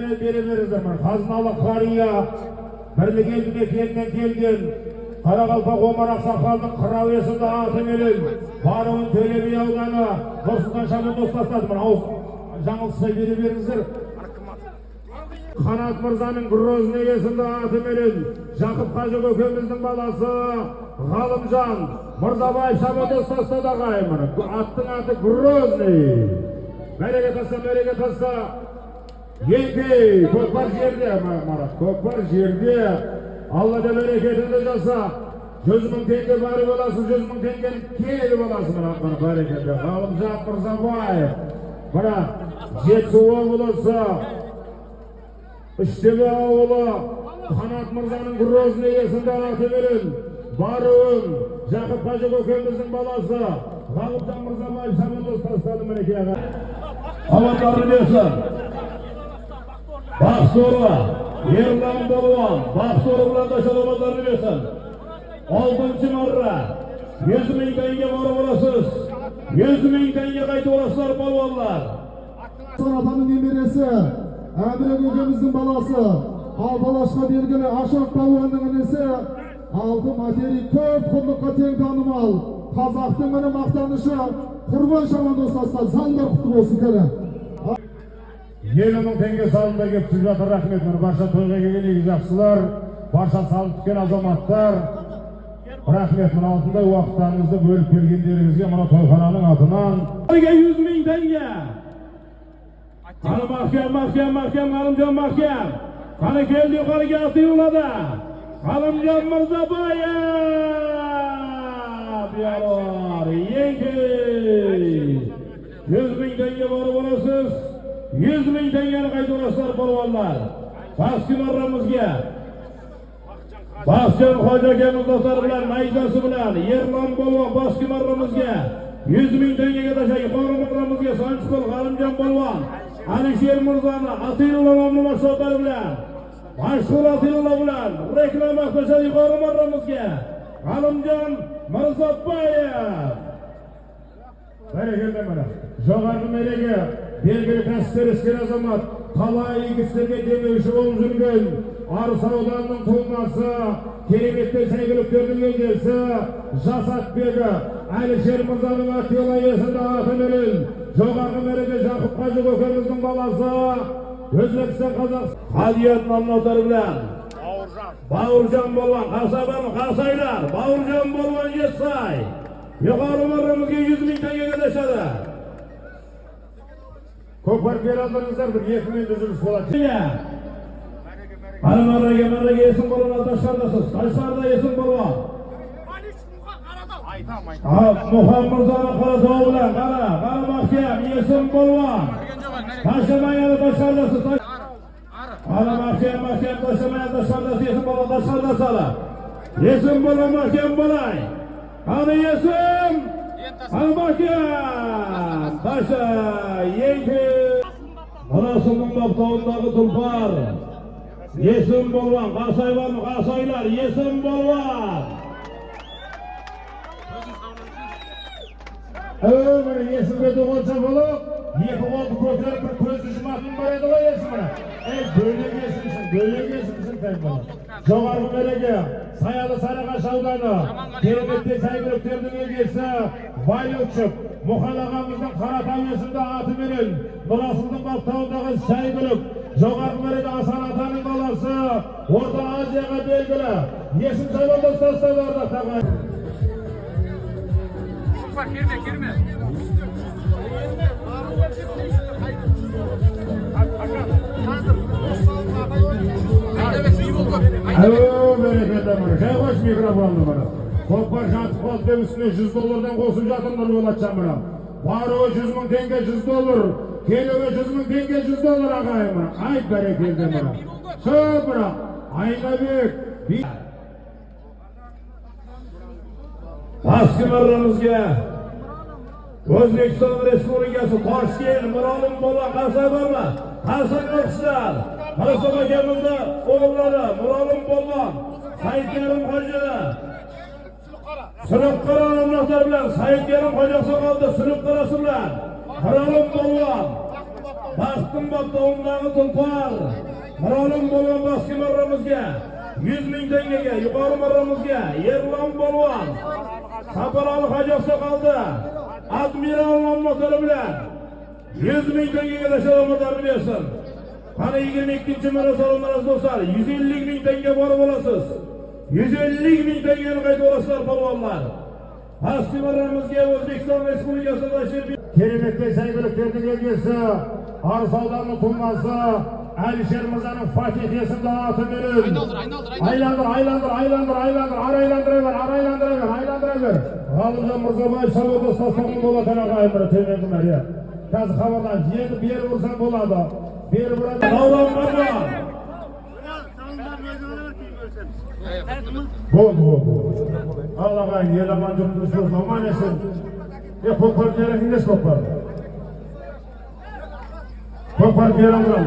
Beremizdir. Қазыналы қария, бірлік елді мекенінен келген Қарақалпақ Омар Ақсақалдың қырауесінде аты менен Баруын Төле би ауданы Нұрсұлтан шағын достастады. Жаңылыспай бере беріңіздер. Қанат Мырзаның Грозный есімді аты менен Жақып Қажы көкеміздің баласы Ғалымжан Мырзабаев шағын достастады ағайын. Аттың аты Грозный. Мәреге таста. Еңкей, көкпар жерде, Марат, көкпар жерде. Алла да берекетіңді жаса. 100 мың теңге бары боласыз, 100 мың теңгені келі боласыз, Марат, берекеті. Ғалымжан Мырзабаев. Бірақ, Жетісу облысы, Үштөбе ауылы, Қанат Мырзаның Грозный есімді аты менен Баруын Жақып Қажы көкеміздің баласы Ғалымжан Мырзабаев шағын достастады мінекей аға. Амандары берсін. Бақсоры, Ерлан Балуан, Бақсоры білен да шаламазларыны берсін. 6-шы марра, 100 мың теңге бары боласыз. 100 мың теңге қайты боласыздар балуанлар. Атаның немересі, Әміре көкеміздің баласы, ал Балашқа белгілі Ашақ балуанның інісі, алды матери көп құрлыққа тең танымал. Қазақтың міне мақтанышы, Құрбан шағын достастар, заңдар құтты болсын келі. 50 мың теңге салымда кеп түсіп жатыр. Рахмет. Барша тойға келген егі жақсылар, барша салып түскен азаматтар, рахмет. Мына алтындай уақыттарыңызды бөліп бергендеріңізге мына тойхананың атынан 100 мың теңге. Қаны махкем, Ғалымжан махкем. Қаны келді yuqoriga атылады. Ғалымжан Мырзабаев. Ялар, еңкей. 100 мың теңге бары боласыз. 100 мың теңгені қайты оласыздар балуанлар. Баским арамызға. Баским Қожакеміз достар білән, найзасы білән, Ерлан балуан Баским арамызға. 100 мың теңгеге ташай, Қорым арамызға, Санчкол Ғалымжан балуан. Алишер Мырзаны, Атилулла мамны машоттар білән. Машхур Атилулла білән. Реклам ақташай, Қорым арамызға. Ғалымжан Мырзабаев. Бәрекелді мына. Жоғарғы мереге белгілі кәсіпкер іскер азамат, талай игі істерге демеуші болып жүрген Арыс ауданының тумасы, кереметтер сәйгіліктердің еңгесі, Жасатбегі Әлішер Мырзаның Атилла есімді аты менен жоғарғы мереге Жақып Қажы көкеміздің баласы, Өзбекстан Қазақстан Хадият намнотары білән. Бауыржан болған, қасайлар, Бауыржан болған Есай. Yuqori marramizga 100 мың tengеге дешеді. Көкпар бері алдырыңыздар, бір 2 мен үзіліс болады. Марраға есім болған Таштардасыз. Таштарда есім болған. Мұхан Мырзаны Қаратау білән, қара махкем есім болған. Таштамайаны Таштардасыз. Қара махкем таштамайаны Таштардасы есім болған. Таштардасалы. Есім болған махкем болай. Қаны есім, Алмакен, Таша, Еңке. Мұрасының баптауындағы тұлпар. Есім болған, қасайлар, есім болған. Өмірі есім беді қонша болып, 2 қолды көтеріп бір көзі жұматын бар еді ғой есімі. Бөлек есімсің тән бұл. Жоғарғы мереге Саялы Сарыағаш ауданы кереметтер сәйгіліктердің егесі Валютчик Мұхан ағамыздың Қаратау есімді аты менен Нұрасылдың баптауындағы сәйгілік. Жоғарғы мереге Асан атаның баласы, Орта Азияға белгілі есім шабан достастады ардақтағы. Кирме. Берекеті мұны. Жай қош микрофонды мұны. Көкпар жатып қалды деп үстіне $100 қосып жатыр Нұрболатжан мұны. Баруы 100 мың теңге $100, келуі 100 мың теңге $100 ағайын мұны. Айт бәрекелді мұны. Көп мұны. Айнабек. Баским арамызға. Өзбекстан Республикасы Ташкент, Мұралым болған Қасай бар ма? Қасай қақшылар. Қарасам әкемізді оғылары, Мұралым болған Сайыткерім қожаны. Сұрып қараның мұнақтар білән, Сайыткерім қожасы қалды, сұрып қарасы білән. Мұралым болған Baktınbop doğumdagi Tulpar Mirolum bolvon boski marramizga 100 ming tengaga, yuqori marramizga Erlon bolvon Saparali Hoji Oqsoqoldi Admiral nomlari bilan 100 ming tengaga tashlamoqlar bersin. Qani 22-marra salomlarimiz do'stlar, 150 ming tenga borib olasiz. 150 ming tengani qaytib olasizlar polvonlar. Pastki marramizga O'zbekiston Respublikasidan tashrif Keremetli saygılıklarının elgisi, Arsavdan'ın tumbası, Alisher Mirza'nın Fatihiyesinde atı verin. Aylandır. G'alibjon Mirzaboyev Saboda Sassoqni bo'latana qaytdi temirdilar ya. Hozir xabardan yerni bir yer ursa bo'ladi. Bir uradi. Davron Marra. Bo'ldi. Allah'ın yelaman cümlesi zamanesin. Kokpar gerekinde kokpar. Kokpar gerekinde.